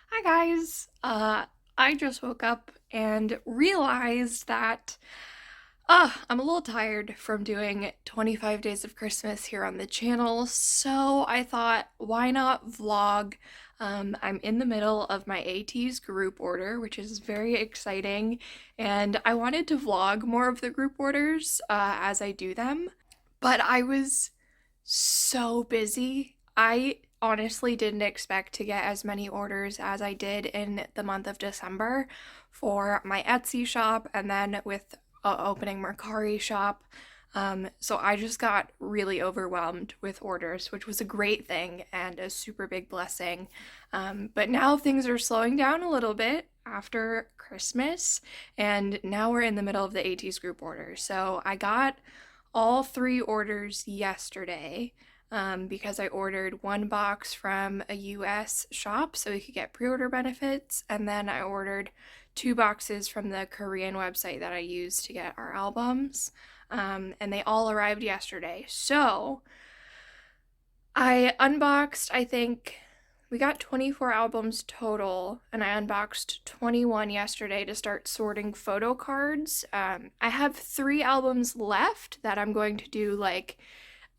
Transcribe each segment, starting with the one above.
Hi guys. I just woke up and realized that I'm a little tired from doing 25 days of Christmas here on the channel, so I thought, why not vlog? I'm in the middle of my Ateez group order, which is very exciting, and I wanted to vlog more of the group orders as I do them, but I was so busy. I honestly didn't expect to get as many orders as I did in the month of December for my Etsy shop and then with opening Mercari shop. So I just got really overwhelmed with orders, which was a great thing and a super big blessing. But now things are slowing down a little bit after Christmas, and now we're in the middle of the AT's group order. So I got all three orders yesterday because I ordered one box from a US shop so we could get pre order benefits, and then I ordered two boxes from the Korean website that I use to get our albums. And they all arrived yesterday. So I unboxed, I think we got 24 albums total, and I unboxed 21 yesterday to start sorting photo cards. I have 3 albums left that I'm going to do like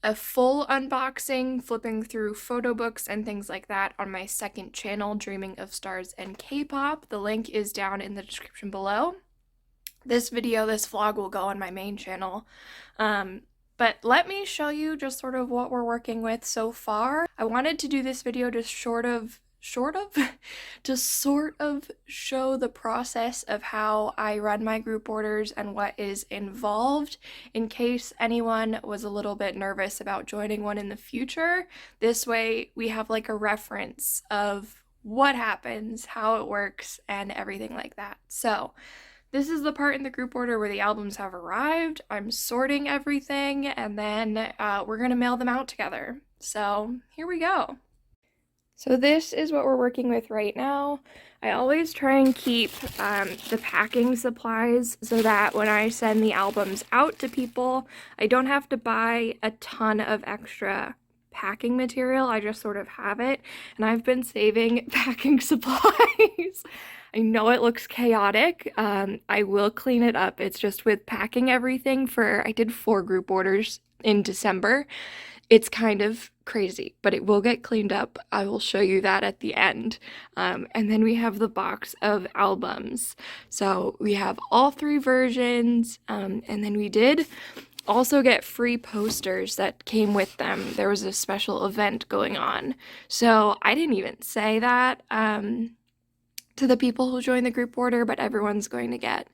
a full unboxing, flipping through photo books and things like that on my second channel, Dreaming of Stars and K-pop. The link is down in the description below. This vlog will go on my main channel. But let me show you just sort of what we're working with so far. I wanted to do this video to to sort of show the process of how I run my group orders and what is involved in case anyone was a little bit nervous about joining one in the future. This way we have like a reference of what happens, how it works, and everything like that. So this is the part in the group order where the albums have arrived. I'm sorting everything, and then we're gonna mail them out together. So here we go. So this is what we're working with right now. I always try and keep the packing supplies so that when I send the albums out to people, I don't have to buy a ton of extra packing material. I just sort of have it, and I've been saving packing supplies. I know it looks chaotic. I will clean it up. It's just with packing everything I did 4 group orders in December. It's kind of crazy, but it will get cleaned up. I will show you that at the end. And then we have the box of albums. So we have all 3 versions, and then we did also get free posters that came with them. There was a special event going on. So I didn't even say that to the people who join the group order, but everyone's going to get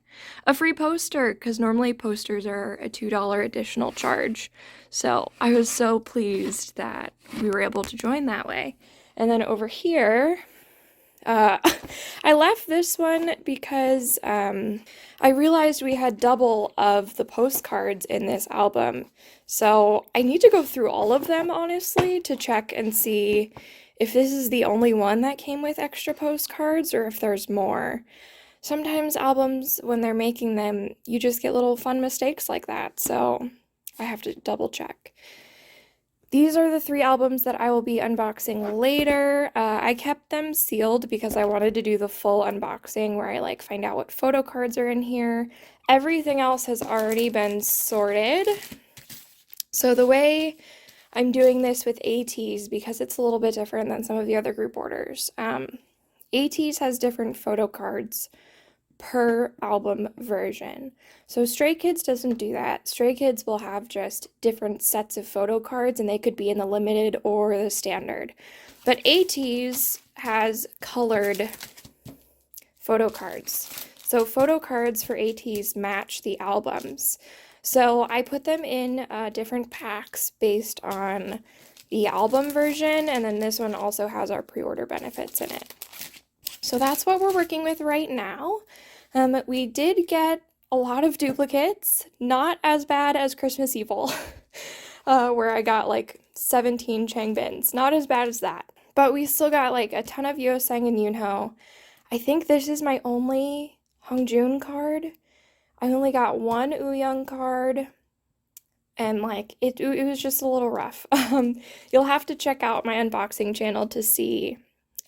a free poster because normally posters are a $2 additional charge. So I was so pleased that we were able to join that way. And then over here, I left this one because I realized we had double of the postcards in this album. So I need to go through all of them, honestly, to check and see if this is the only one that came with extra postcards or if there's more. Sometimes albums, when they're making them, you just get little fun mistakes like that, so I have to double check. These are the 3 albums that I will be unboxing later. I kept them sealed because I wanted to do the full unboxing where I like find out what photo cards are in here. Everything else has already been sorted. So the way I'm doing this with Ateez, because it's a little bit different than some of the other group orders. Ateez has different photo cards per album version. So Stray Kids doesn't do that. Stray Kids will have just different sets of photo cards, and they could be in the limited or the standard. But Ateez has colored photo cards. So photo cards for Ateez match the albums. So I put them in different packs based on the album version, and then this one also has our pre-order benefits in it. So that's what we're working with right now. We did get a lot of duplicates, not as bad as Christmas Evil, where I got like 17 Changbins. Not as bad as that. But we still got like a ton of Yeosang and Yoonho. I think this is my only Hongjoon card. I only got 1 Wooyoung card, and like it was just a little rough. You'll have to check out my unboxing channel to see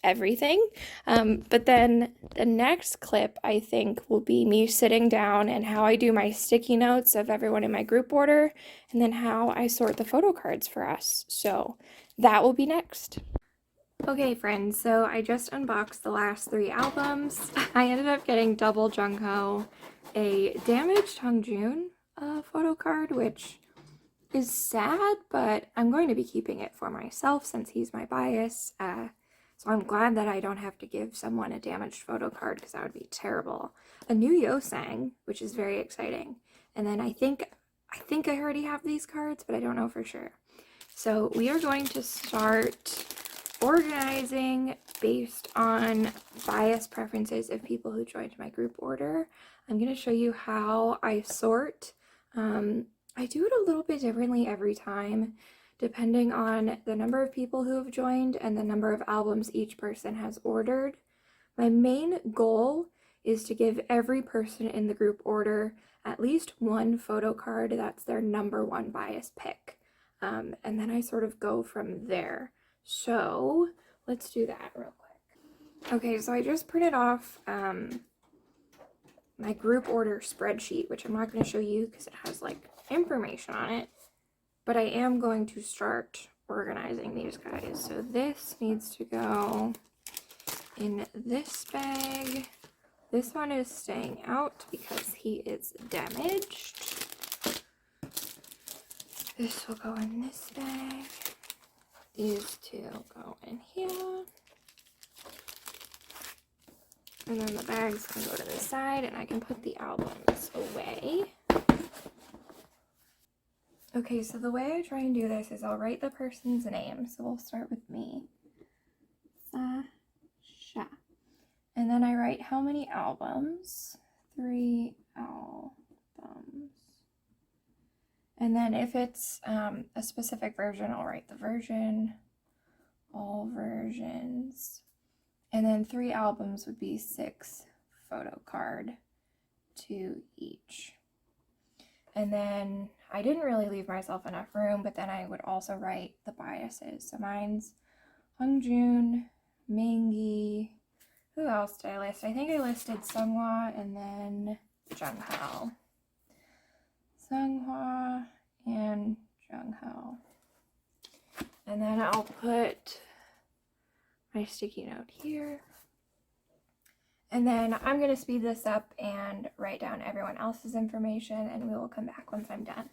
everything. But then the next clip, I think, will be me sitting down and how I do my sticky notes of everyone in my group order, and then how I sort the photo cards for us. So that will be next. Okay, friends, so I just unboxed the last 3 albums. I ended up getting double Jungho, a damaged Hongjoon photo card, which is sad, but I'm going to be keeping it for myself since he's my bias. So I'm glad that I don't have to give someone a damaged photo card because that would be terrible. A new Yosang, which is very exciting. And then I think I already have these cards, but I don't know for sure. So we are going to start organizing based on bias preferences of people who joined my group order. I'm going to show you how I sort. I do it a little bit differently every time, depending on the number of people who have joined and the number of albums each person has ordered. My main goal is to give every person in the group order at least one photo card that's their number 1 bias pick. And then I sort of go from there. So let's do that real quick. Okay, so I just printed off my group order spreadsheet, which I'm not going to show you because it has like information on it, but I am going to start organizing these guys. So this needs to go in this bag. This one is staying out because he is damaged. This will go in this bag. These 2 go in here. And then the bags can go to the side and I can put the albums away. Okay, so the way I try and do this is I'll write the person's name. So we'll start with me. Sasha. And then I write how many albums. 3 albums. And then if it's a specific version, I'll write the version, all versions. And then 3 albums would be 6 photo card, 2 each. And then I didn't really leave myself enough room, but then I would also write the biases. So mine's Hongjoon, Mingi, who else did I list? I think I listed Seonghwa and then Jungho. Seonghwa and Jungho. And then I'll put my sticky note here. And then I'm going to speed this up and write down everyone else's information, and we will come back once I'm done.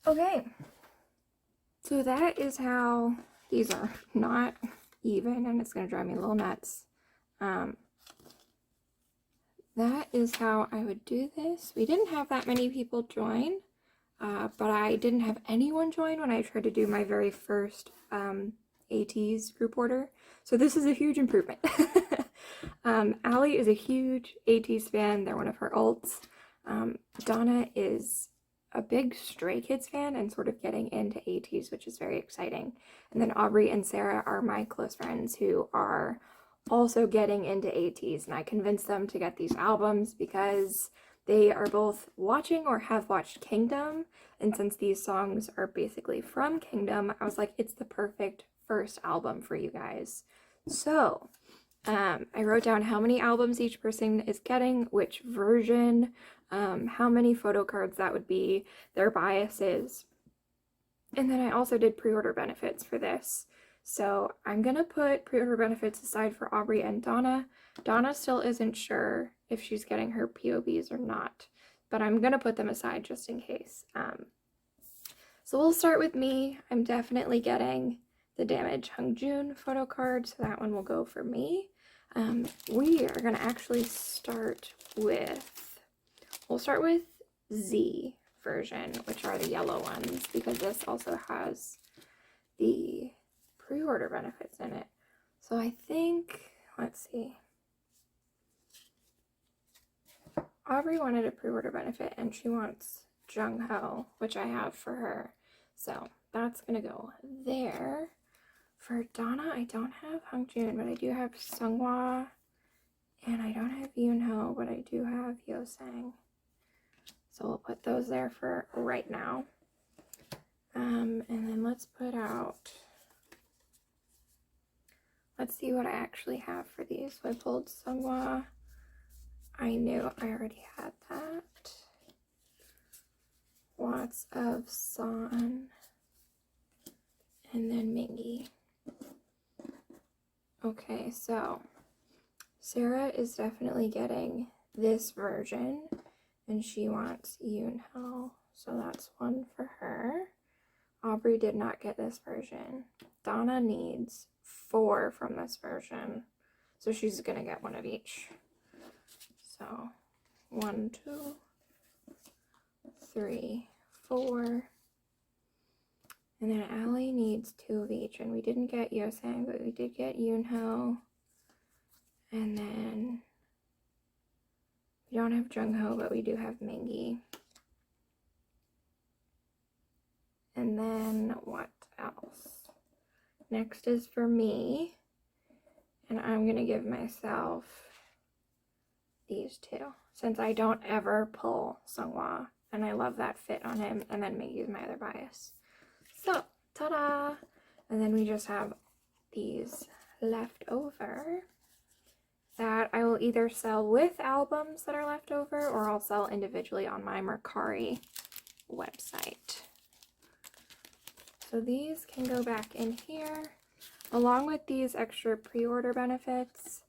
Okay, so that is how these are not even, and it's going to drive me a little nuts. That is how I would do this. We didn't have that many people join, but I didn't have anyone join when I tried to do my very first Ateez group order. So this is a huge improvement. Allie is a huge Ateez fan. They're one of her alts. Donna is a big Stray Kids fan and sort of getting into Ateez, which is very exciting. And then Aubrey and Sarah are my close friends who are also getting into Ateez, and I convinced them to get these albums because they are both watching or have watched Kingdom, and since these songs are basically from Kingdom, I was like, it's the perfect first album for you guys. So I wrote down how many albums each person is getting, which version. how many photo cards that would be, their biases. And then I also did pre-order benefits for this. So I'm gonna put pre-order benefits aside for Aubrey and Donna. Donna still isn't sure if she's getting her POBs or not, but I'm gonna put them aside just in case. So we'll start with me. I'm definitely getting the Damage Hungjun photo card, so that one will go for me. We are gonna actually start with, we'll start with Z version, which are the yellow ones, because this also has the pre-order benefits in it. So I think, let's see. Aubrey wanted a pre-order benefit and she wants Jung Ho, which I have for her. So that's gonna go there. For Donna, I don't have Hungjun, but I do have Seonghwa. And I don't have Yoon Ho, but I do have Yosang. So we'll put those there for right now. And then let's put out, let's see what I actually have for these. So I pulled Seonghwa. I knew I already had that. Lots of Son. And then Mingi. Okay, so Sarah is definitely getting this version. And she wants Yoon Ho. So that's one for her. Aubrey did not get this version. Donna needs 4 from this version. So she's gonna get one of each. So 1, 2, 3, 4. And then Allie needs 2 of each. And we didn't get Yosang, but we did get Yoon Ho. And then we don't have Jung Ho, but we do have Mingi. And then what else? Next is for me. And I'm going to give myself these 2. Since I don't ever pull Seonghwa. And I love that fit on him. And then Mingi is my other bias. So, ta-da! And then we just have these left over that I will either sell with albums that are left over, or I'll sell individually on my Mercari website. So these can go back in here, along with these extra pre-order benefits.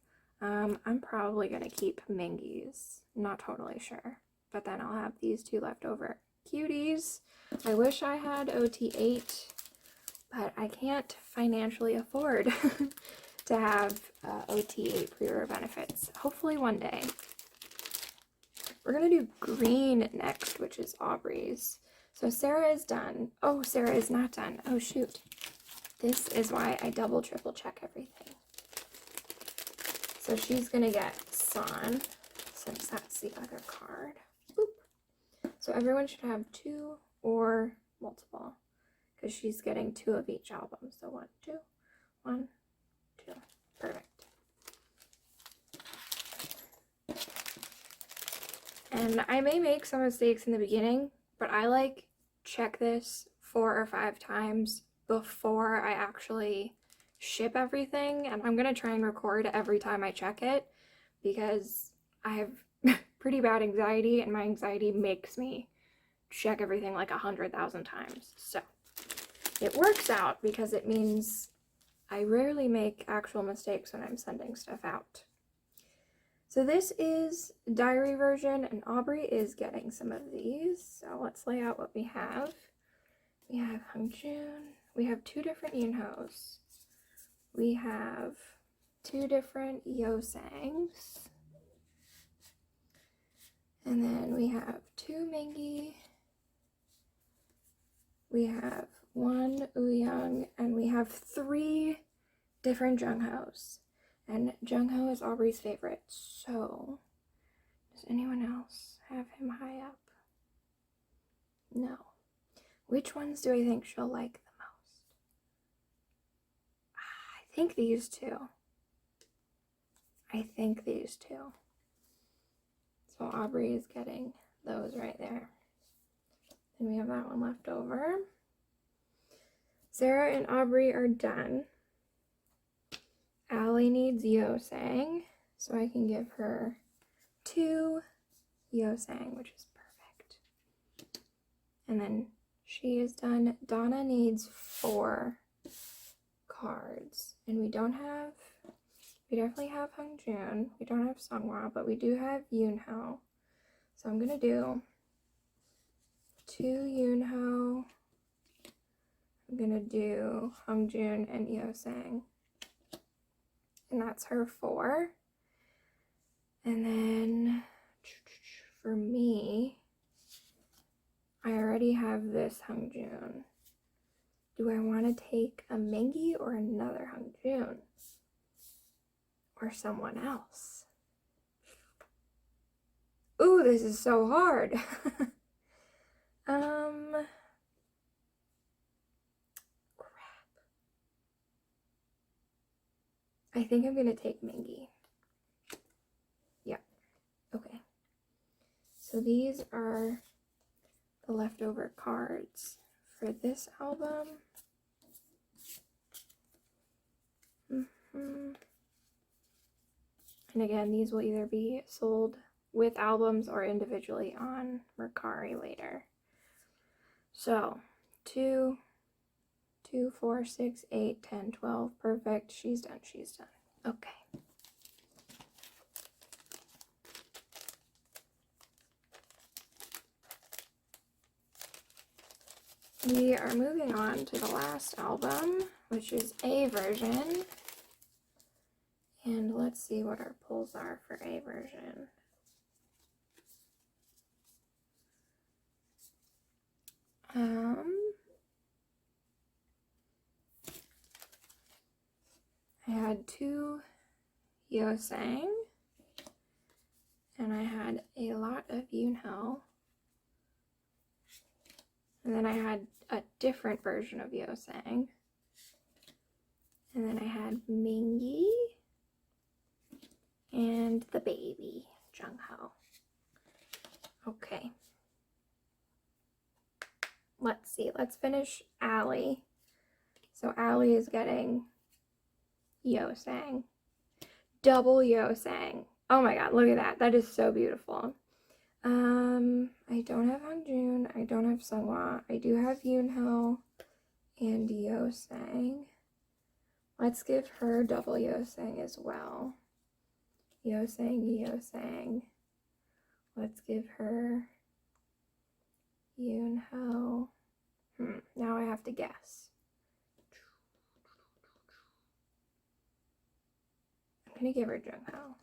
I'm probably going to keep Mingi's, not totally sure, but then I'll have these 2 left over. Cuties. I wish I had OT8, but I can't financially afford to have OT8 pre-order benefits. Hopefully one day. We're going to do green next, which is Aubrey's. So Sarah is done. Oh, Sarah is not done. Oh, shoot. This is why I double, triple check everything. So she's going to get San, since that's the other card. Boop. So everyone should have 2 or multiple, because she's getting 2 of each album. So 1, 2, 1, 2. Perfect. And I may make some mistakes in the beginning, but I like check this 4 or 5 times before I actually ship everything. And I'm going to try and record every time I check it, because I have pretty bad anxiety, and my anxiety makes me check everything like 100,000 times. So it works out because it means I rarely make actual mistakes when I'm sending stuff out. So this is diary version, and Aubrey is getting some of these. So let's lay out what we have. We have Hungjun. We have 2 different Yoonhos. We have 2 different Yosangs. And then we have 2 Mingi. We have 1 Ooyoung, and we have 3 different Jungho's. And Jungho is Aubrey's favorite. So, does anyone else have him high up? No. Which ones do I think she'll like the most? I think these 2. I think these 2. So Aubrey is getting those right there. Then we have that one left over. Sarah and Aubrey are done. Allie needs Yosang, so I can give her 2 Yosang, which is perfect. And then she is done. Donna needs 4 cards. And we definitely have Hongjoon. We don't have Songhwa, but we do have Yoonho. So I'm going to do 2 Yoonho. I'm going to do Hongjoon and Yosang. And that's her 4. And then for me, I already have this Hongjoon. Do I want to take a Mingi or another Hongjoon? Or someone else? Ooh, this is so hard. Crap. I think I'm gonna take Mingi. Yeah. Okay. So these are the leftover cards for this album. And again, these will either be sold with albums or individually on Mercari later. So 2, 4, 6, 8, 10, 12. Perfect. She's done. Okay. We are moving on to the last album, which is A version. And let's see what our pulls are for A version. I had 2 Yosang, and I had a lot of Yoonho, and then I had a different version of Yosang, and then I had Mingi, and the baby, Jungho. Okay. Let's see, let's finish Allie. So Allie is getting Yosang. Double Yosang. Oh my god, look at that. That is so beautiful. I don't have Hongjoon. I don't have Songhwa. I do have Yoonho and Yosang. Let's give her double Yosang as well. Yosang. Let's give her Yoonho. Now I have to guess. I'm gonna give her Jungho.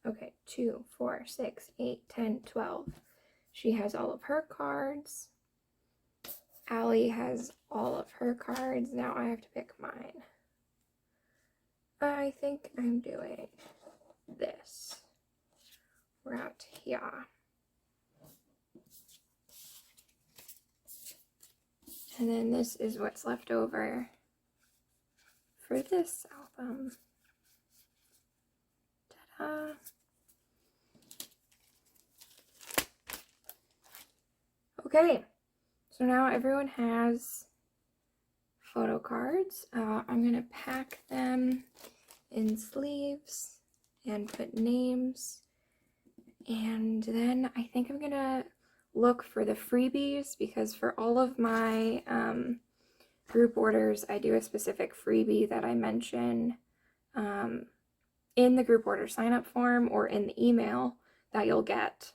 Okay, 2, 4, 6, 8, 10, 12. She has all of her cards. Allie has all of her cards. Now I have to pick mine. I think I'm doing this route here. And then this is what's left over for this album. Ta-da! Okay, so now everyone has photo cards. I'm gonna pack them in sleeves and put names, and then I think I'm gonna look for the freebies, because for all of my group orders I do a specific freebie that I mention in the group order sign up form or in the email that you'll get.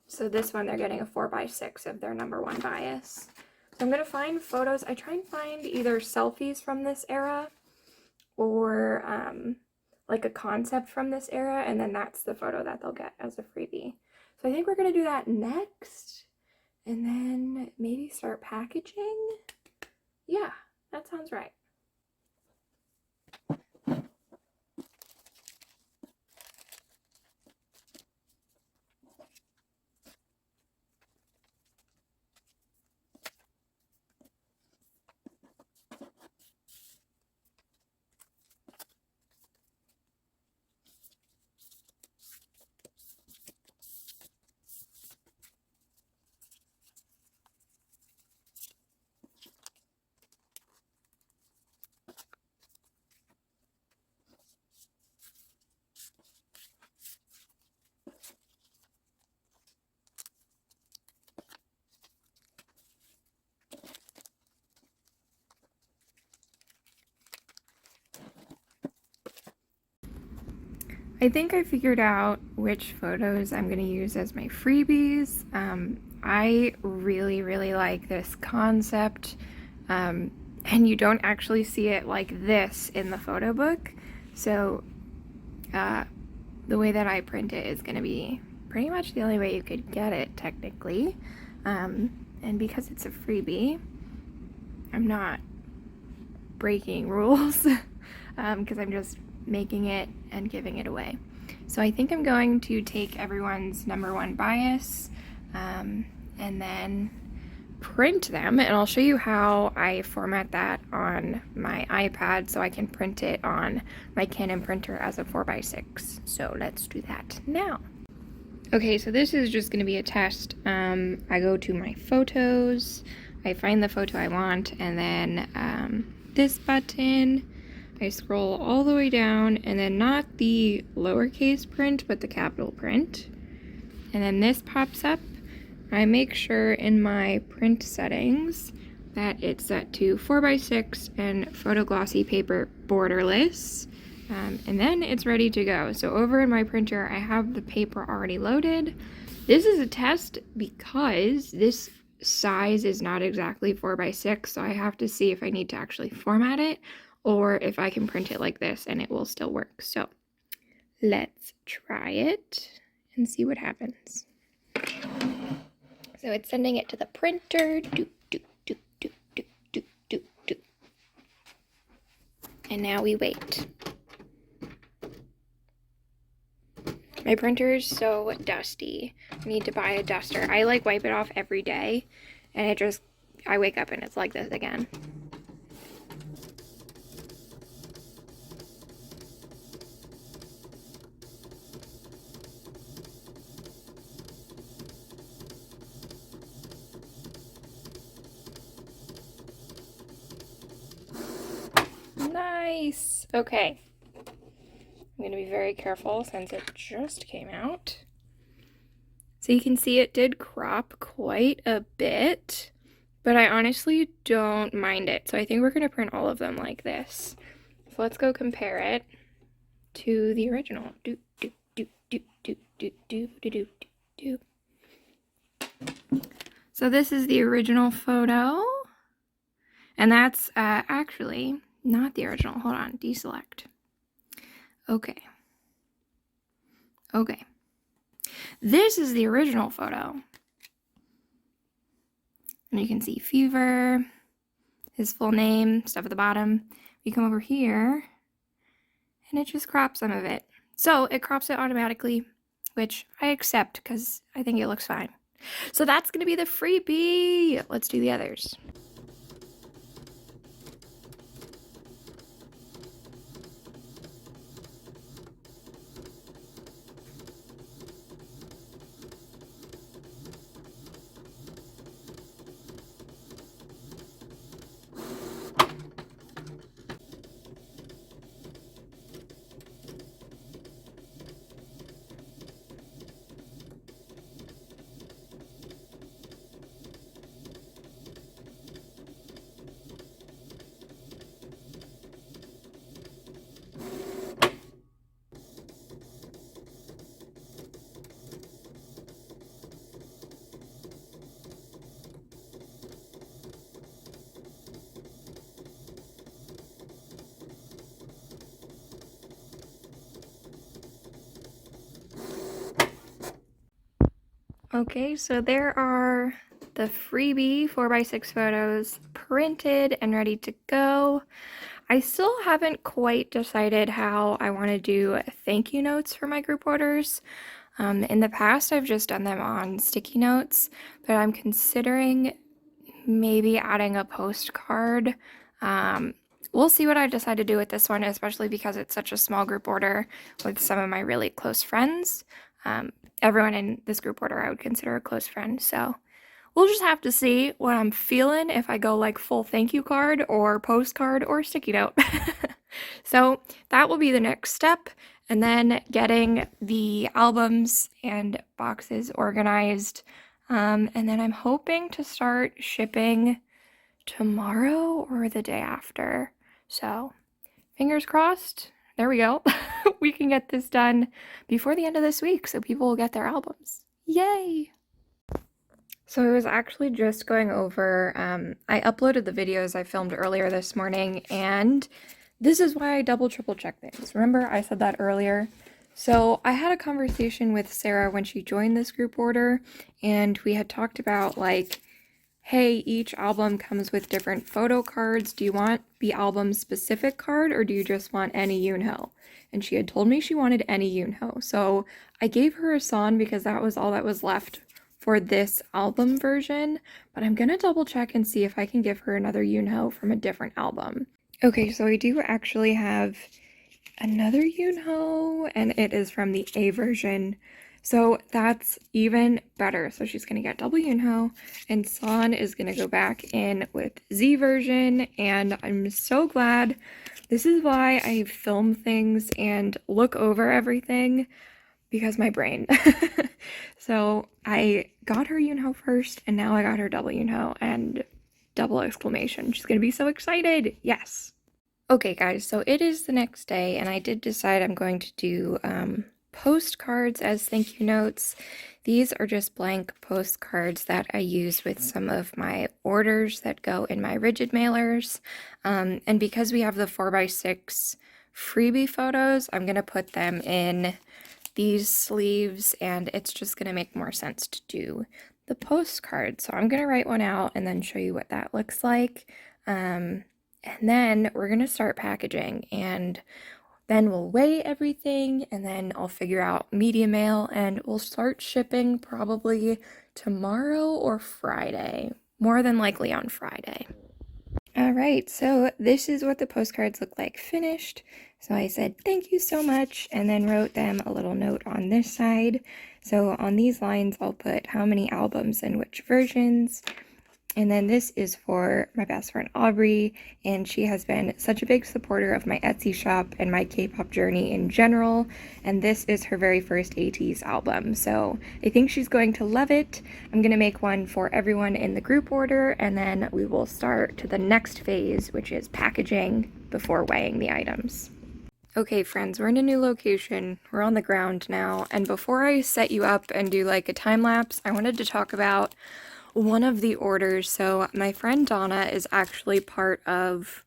So this one, they're getting a 4x6 of their #1 bias. So I'm going to find photos. I try and find either selfies from this era or like a concept from this era, and then that's the photo that they'll get as a freebie. So I think we're going to do that next, and then maybe start packaging. Yeah, that sounds right. I think I figured out which photos I'm going to use as my freebies. I really like this concept, and you don't actually see it like this in the photo book. So the way that I print it is going to be pretty much the only way you could get it technically. And because it's a freebie, I'm not breaking rules because I'm just making it and giving it away. So I think I'm going to take everyone's number one bias and then print them, and I'll show you how I format that on my iPad so I can print it on my Canon printer as a 4x6. So let's do that now. Okay, so this is just going to be a test. I go to my photos, I find the photo I want, and then this button, I scroll all the way down, and then not the lowercase print, but the capital print. And then this pops up. I make sure in my print settings that it's set to 4x6 and photo glossy paper borderless. And then it's ready to go. So over in my printer, I have the paper already loaded. This is a test because this size is not exactly 4x6, so I have to see if I need to actually format it or if I can print it like this and it will still work. So let's try it and see what happens. So it's sending it to the printer. And now we wait. My printer is so dusty. I need to buy a duster. I like wipe it off every day, and I wake up and it's like this again. Nice. Okay. I'm going to be very careful since it just came out. So you can see it did crop quite a bit, but I honestly don't mind it. So I think we're going to print all of them like this. So let's go compare it to the original. So this is the original photo, and that's actually not the original. Hold on, deselect. Okay. This is the original photo. And you can see Fever, his full name, stuff at the bottom. You come over here, and it just crops some of it. So it crops it automatically, which I accept because I think it looks fine. So that's going to be the freebie. Let's do the others. Okay, so there are the freebie 4x6 photos printed and ready to go. I still haven't quite decided how I want to do thank you notes for my group orders. In the past, I've just done them on sticky notes, but I'm considering maybe adding a postcard. We'll see what I decide to do with this one, especially because it's such a small group order with some of my really close friends. Everyone in this group order I would consider a close friend, so we'll just have to see what I'm feeling, if I go like full thank you card or postcard or sticky note. So that will be the next step, and then getting the albums and boxes organized, and then I'm hoping to start shipping tomorrow or the day after. So fingers crossed, there we go. We can get this done before the end of this week so people will get their albums. Yay! So I was actually just going over, I uploaded the videos I filmed earlier this morning, and this is why I double triple check things. Remember I said that earlier? So I had a conversation with Sarah when she joined this group order, and we had talked about like, hey, each album comes with different photo cards. Do you want the album specific card or do you just want any Yunho? And she had told me she wanted any Yunho. So I gave her a song because that was all that was left for this album version, but I'm gonna double check and see if I can give her another Yunho from a different album. Okay, so I do actually have another Yunho, and it is from the A version, so that's even better. So she's gonna get double Yunho, and San is gonna go back in with Z version, and I'm so glad. This is why I film things and look over everything, because my brain. So I got her Yunho first, and now I got her double Yunho, and double exclamation. She's gonna be so excited. Yes. Okay guys, so it is the next day, and I did decide I'm going to do postcards as thank you notes. These are just blank postcards that I use with some of my orders that go in my rigid mailers. And because we have the 4x6 freebie photos, I'm gonna put them in these sleeves, and it's just gonna make more sense to do the postcard. So I'm gonna write one out and then show you what that looks like. And then we're gonna start packaging, and then we'll weigh everything, and then I'll figure out media mail, and we'll start shipping probably tomorrow or Friday, more than likely on Friday. All right, so this is what the postcards look like finished. So I said, thank you so much, and then wrote them a little note on this side. So on these lines, I'll put how many albums and which versions. And then this is for my best friend Aubrey, and she has been such a big supporter of my Etsy shop and my K-pop journey in general, and this is her very first Ateez album, so I think she's going to love it. I'm going to make one for everyone in the group order, and then we will start to the next phase, which is packaging before weighing the items. Okay friends, we're in a new location, we're on the ground now, and before I set you up and do like a time lapse, I wanted to talk about one of the orders. So my friend Donna is actually part of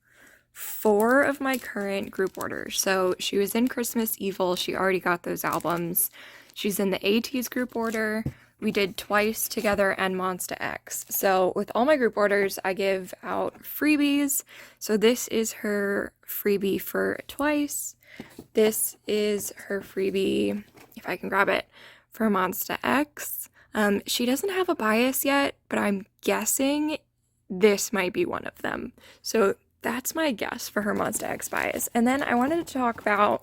4 of my current group orders. So she was in Christmas Evil, she already got those albums. She's in the Ateez group order, we did Twice together, and Monsta X. So with all my group orders, I give out freebies. So this is her freebie for Twice. This is her freebie, if I can grab it, for Monsta X. She doesn't have a bias yet, but I'm guessing this might be one of them. So that's my guess for her Monsta X bias. And then I wanted to talk about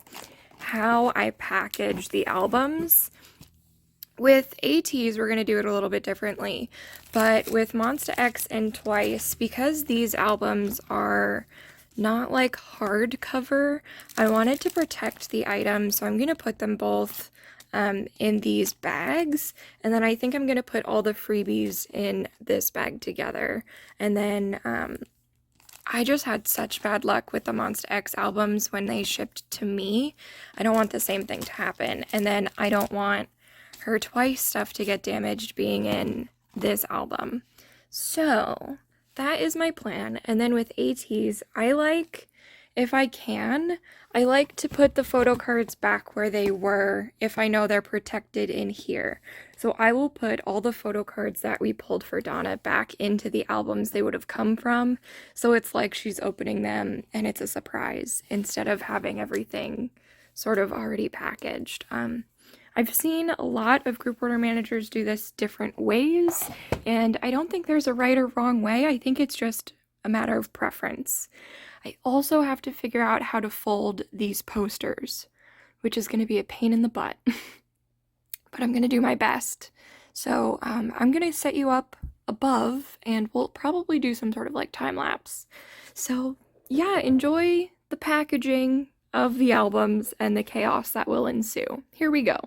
how I package the albums. With Ateez, we're going to do it a little bit differently. But with Monsta X and Twice, because these albums are not like hardcover, I wanted to protect the items, so I'm going to put them both in these bags, and then I think I'm gonna put all the freebies in this bag together. And then I just had such bad luck with the Monsta X albums when they shipped to me. I don't want the same thing to happen, and then I don't want her Twice stuff to get damaged being in this album. So that is my plan. And then with Ateez, I like, if I can, I like to put the photo cards back where they were if I know they're protected in here. So I will put all the photo cards that we pulled for Donna back into the albums they would have come from. So it's like she's opening them and it's a surprise instead of having everything sort of already packaged. I've seen a lot of group order managers do this different ways, and I don't think there's a right or wrong way. I think it's just a matter of preference. I also have to figure out how to fold these posters, which is going to be a pain in the butt, but I'm going to do my best. So I'm going to set you up above, and we'll probably do some sort of like time lapse. So yeah, enjoy the packaging of the albums and the chaos that will ensue. Here we go.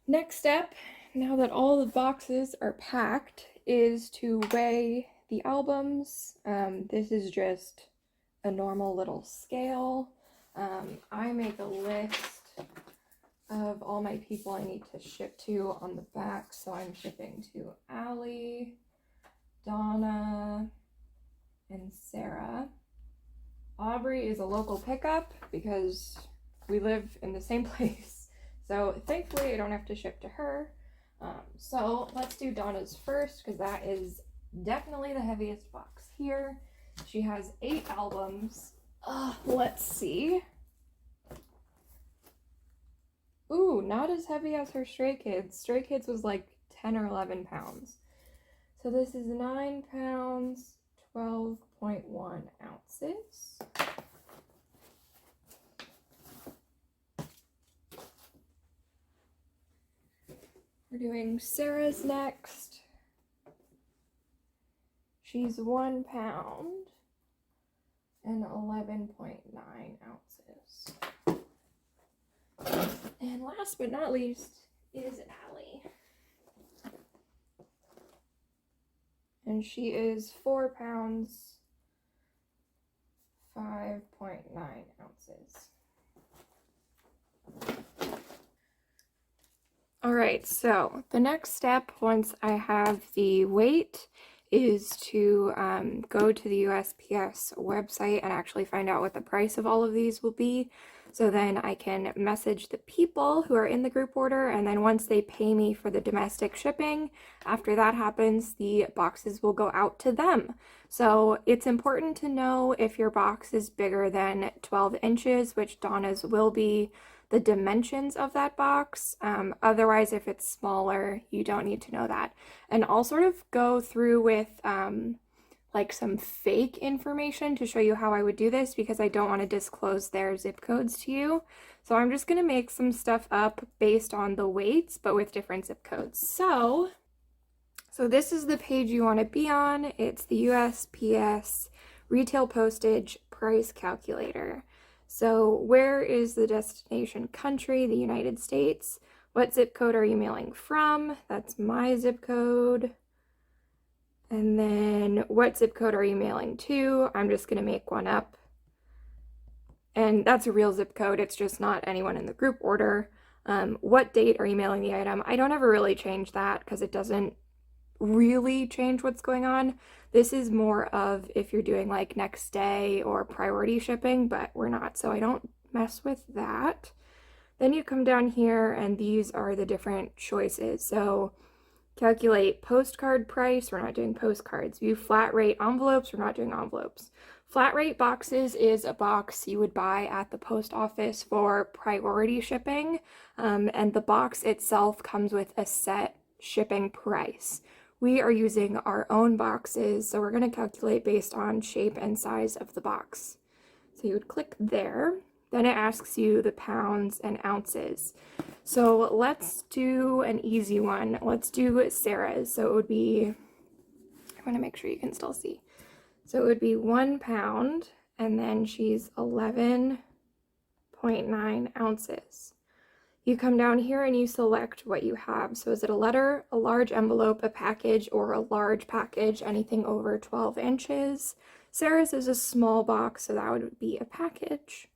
Next step, now that all the boxes are packed, is to weigh the albums. This is just a normal little scale. I make a list of all my people I need to ship to on the back. So I'm shipping to Allie, Donna, and Sarah. Aubrey is a local pickup because we live in the same place. So thankfully I don't have to ship to her. So let's do Donna's first because that is definitely the heaviest box here. She has 8 albums. Let's see. Ooh, not as heavy as her Stray Kids. Stray Kids was like 10 or 11 pounds. So this is 9 pounds, 12.1 ounces. We're doing Sarah's next. She's 1 pound and 11.9 ounces. And last but not least is Allie. And she is 4 pounds, 5.9 ounces. All right, so the next step, once I have the weight, is to go to the USPS website and actually find out what the price of all of these will be. So then I can message the people who are in the group order, and then once they pay me for the domestic shipping, after that happens, the boxes will go out to them. So it's important to know if your box is bigger than 12 inches, which Donna's will be, the dimensions of that box. Otherwise, if it's smaller, you don't need to know that. And I'll sort of go through with like some fake information to show you how I would do this because I don't want to disclose their zip codes to you. So I'm just going to make some stuff up based on the weights, but with different zip codes. So this is the page you want to be on. It's the USPS retail postage price calculator. So where is the destination country? The United States. What zip code are you mailing from? That's my zip code. And then what zip code are you mailing to? I'm just going to make one up. And that's a real zip code. It's just not anyone in the group order. What date are you mailing the item? I don't ever really change that because it doesn't really change what's going on. This is more of if you're doing like next day or priority shipping, but we're not, so I don't mess with that. Then you come down here and these are the different choices. So calculate postcard price, we're not doing postcards. View flat rate envelopes, we're not doing envelopes. Flat rate boxes is a box you would buy at the post office for priority shipping, and the box itself comes with a set shipping price. We are using our own boxes, so we're going to calculate based on shape and size of the box. So you would click there, then it asks you the pounds and ounces. So let's do an easy one. Let's do Sarah's. So it would be, I want to make sure you can still see. So it would be 1 pound, and then she's 11.9 ounces. You come down here and you select what you have. So is it a letter, a large envelope, a package, or a large package, anything over 12 inches? Sarah's is a small box, so that would be a package.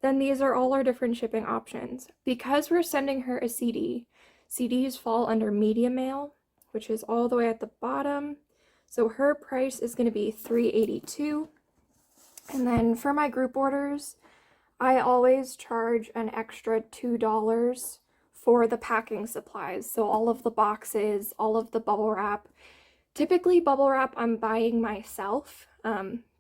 Then these are all our different shipping options. Because we're sending her a CD, CDs fall under media mail, which is all the way at the bottom. So her price is going to be $3.82. And then for my group orders, I always charge an extra $2 for the packing supplies. So all of the boxes, all of the bubble wrap. Typically bubble wrap I'm buying myself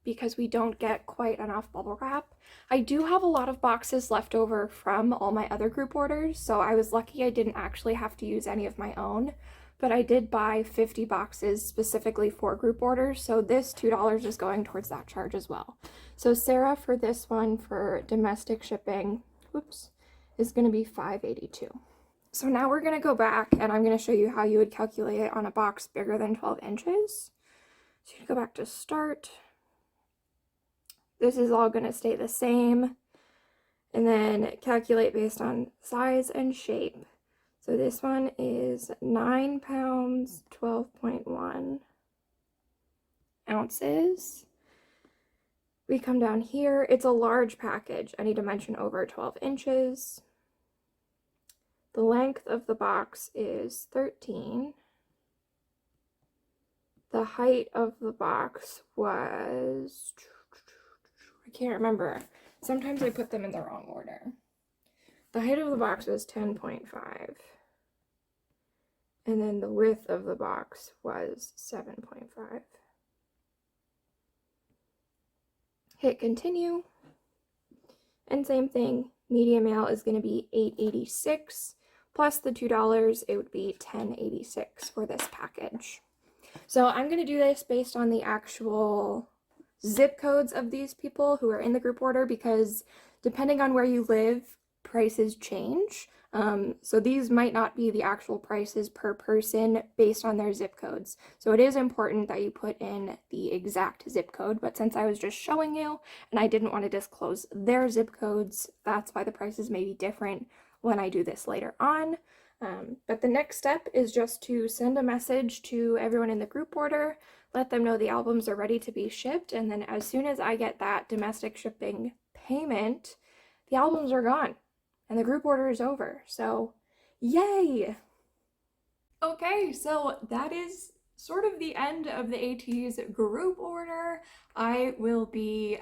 because we don't get quite enough bubble wrap. I do have a lot of boxes left over from all my other group orders, so I was lucky I didn't actually have to use any of my own. But I did buy 50 boxes specifically for group orders, so this $2 is going towards that charge as well. So Sarah, for this one, for domestic shipping, is going to be $5.82. So now we're going to go back, and I'm going to show you how you would calculate it on a box bigger than 12 inches. So you go back to start. This is all going to stay the same. And then calculate based on size and shape. So this one is 9 pounds, 12.1 ounces. We come down here. It's a large package. Any dimension over 12 inches. The length of the box is 13. The height of the box was, I can't remember. Sometimes I put them in the wrong order. The height of the box was 10.5. And then the width of the box was 7.5. Hit continue. And same thing, medium mail is going to be $8.86 plus the $2, it would be $10.86 for this package. So I'm going to do this based on the actual zip codes of these people who are in the group order, because depending on where you live, prices change. So these might not be the actual prices per person based on their zip codes. So it is important that you put in the exact zip code, but since I was just showing you and I didn't want to disclose their zip codes, that's why the prices may be different when I do this later on. But the next step is just to send a message to everyone in the group order, let them know the albums are ready to be shipped, and then as soon as I get that domestic shipping payment, the albums are gone and the group order is over. So yay! Okay, so that is sort of the end of the Ateez group order. I will be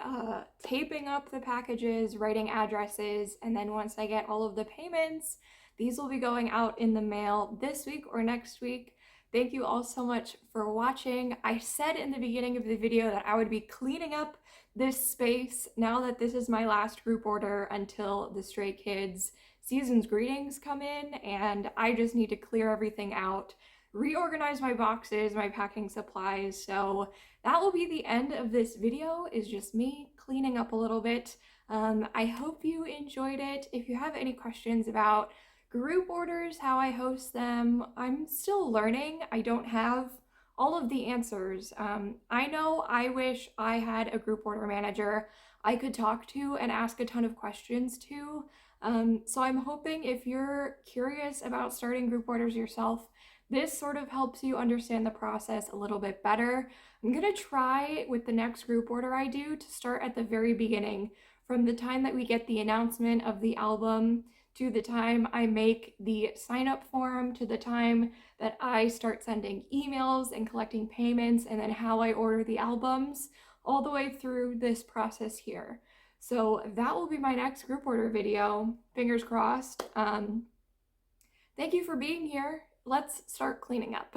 taping up the packages, writing addresses, and then once I get all of the payments, these will be going out in the mail this week or next week. Thank you all so much for watching. I said in the beginning of the video that I would be cleaning up this space now that this is my last group order until the Stray Kids Season's Greetings come in, and I just need to clear everything out, reorganize my boxes, my packing supplies. So that will be the end of this video, is just me cleaning up a little bit. I hope you enjoyed it. If you have any questions about group orders, how I host them, I'm still learning. I don't have all of the answers. I know I wish I had a group order manager I could talk to and ask a ton of questions to. So I'm hoping if you're curious about starting group orders yourself, this sort of helps you understand the process a little bit better. I'm gonna try with the next group order I do to start at the very beginning, from the time that we get the announcement of the album to the time I make the sign-up form, to the time that I start sending emails and collecting payments, and then how I order the albums, all the way through this process here. So that will be my next group order video, fingers crossed. Thank you for being here. Let's start cleaning up.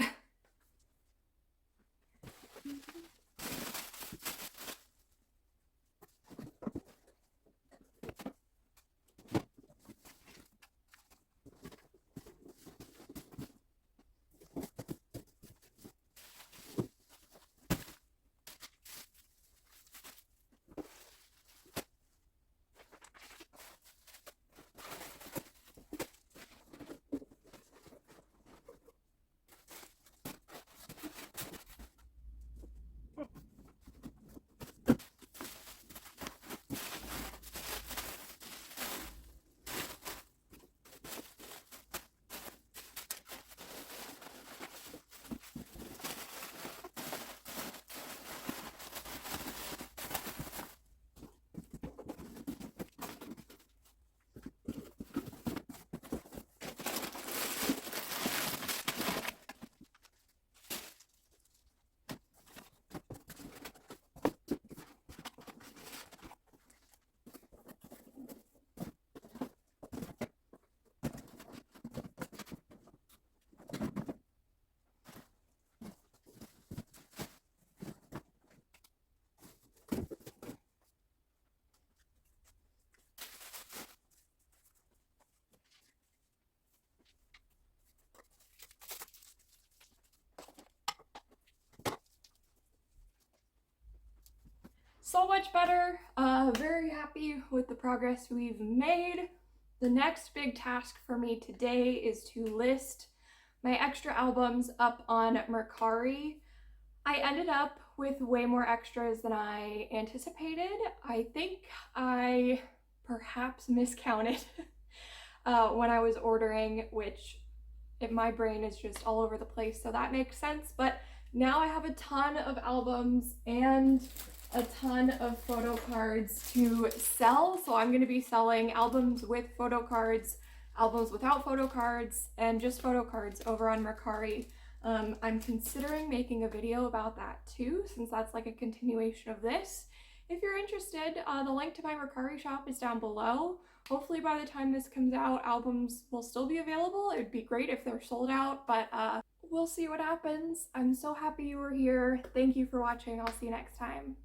So much better. Very happy with the progress we've made. The next big task for me today is to list my extra albums up on Mercari. I ended up with way more extras than I anticipated. I think I perhaps miscounted when I was ordering, which my brain is just all over the place, so that makes sense. But now I have a ton of albums and a ton of photo cards to sell. So I'm going to be selling albums with photo cards, albums without photo cards, and just photo cards over on Mercari. I'm considering making a video about that too, since that's like a continuation of this. If you're interested, the link to my Mercari shop is down below. Hopefully by the time this comes out, albums will still be available. It would be great if they're sold out, but we'll see what happens. I'm so happy you were here. Thank you for watching. I'll see you next time.